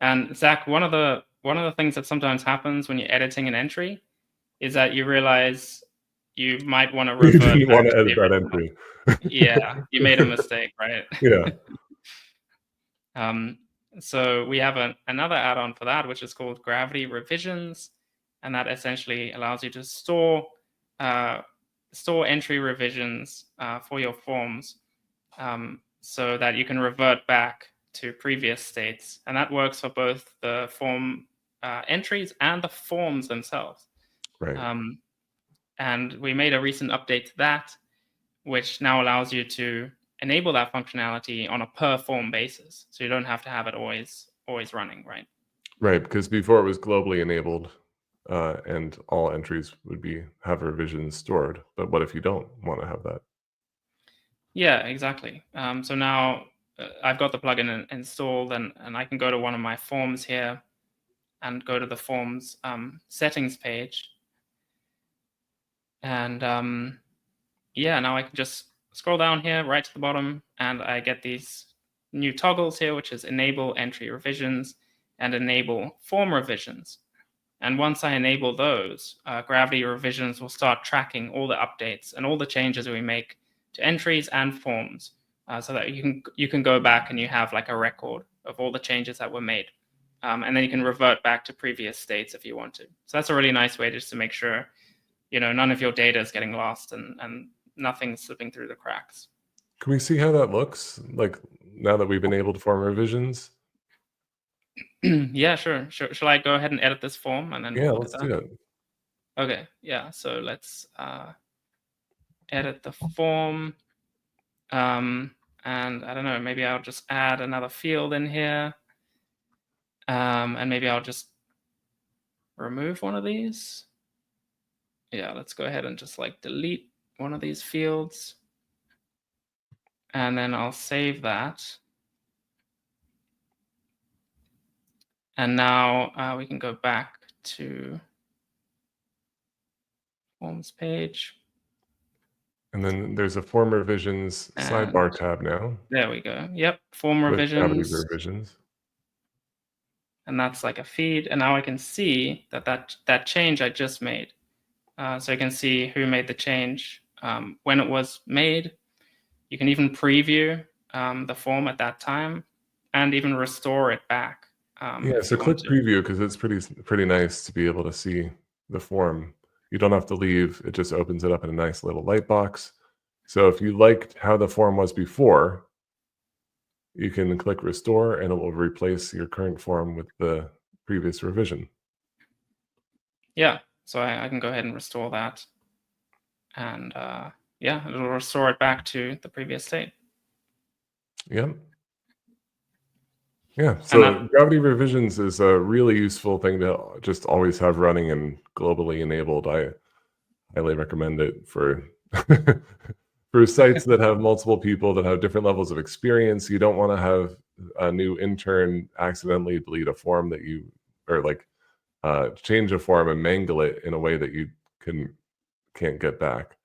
And Zach, one of the things that sometimes happens when you're editing an entry is that you realize you might want to You revert didn't back want to to the edit that original. entry. Yeah, you made a mistake, right? Yeah. So we have another add-on for that, which is called GravityRevisions, and that essentially allows you to store entry revisions for your forms, so that you can revert back to previous states, and that works for both the form entries and the forms themselves. Right. And we made a recent update to that, which now allows you to enable that functionality on a per form basis. So you don't have to have it always running, right? Right, because before it was globally enabled, and all entries would have revisions stored. But what if you don't want to have that? Yeah, exactly. So now I've got the plugin installed, and I can go to one of my forms here and go to the forms settings page. And yeah, now I can just scroll down here right to the bottom, and I get these new toggles here, which is enable entry revisions and enable form revisions. And once I enable those, GravityRevisions will start tracking all the updates and all the changes we make to entries and forms, so that you can go back and you have like a record of all the changes that were made. And then you can revert back to previous states if you want to. So that's a really nice way just to make sure, none of your data is getting lost and nothing's slipping through the cracks. Can we see how that looks? Like now that we've enabled form revisions? Yeah, sure. Shall I go ahead and edit this form and then Yeah, we'll look at let's that? do it. Okay, yeah. So let's edit the form. And I don't know, maybe I'll just add another field in here. And maybe I'll just remove one of these. Yeah, let's go ahead and just like delete one of these fields. And then I'll save that. And now we can go back to forms page. And then there's a form revisions sidebar tab now. There we go. Yep, form With Gravity revisions. revisions. And that's like a feed. And now I can see that change I just made. So you can see who made the change, when it was made. You can even preview the form at that time and even restore it back. Yeah, so click preview because it's pretty nice to be able to see the form. You don't have to leave. It just opens it up in a nice little light box. So if you liked how the form was before, you can click restore and it will replace your current form with the previous revision. Yeah, so I can go ahead and restore that. And yeah, it'll restore it back to the previous state. Yep. Yeah, so Gravity Revisions is a really useful thing to just always have running and globally enabled. I highly recommend it for for sites that have multiple people that have different levels of experience. You don't want to have a new intern accidentally delete a form that you, or like change a form and mangle it in a way that you can't get back.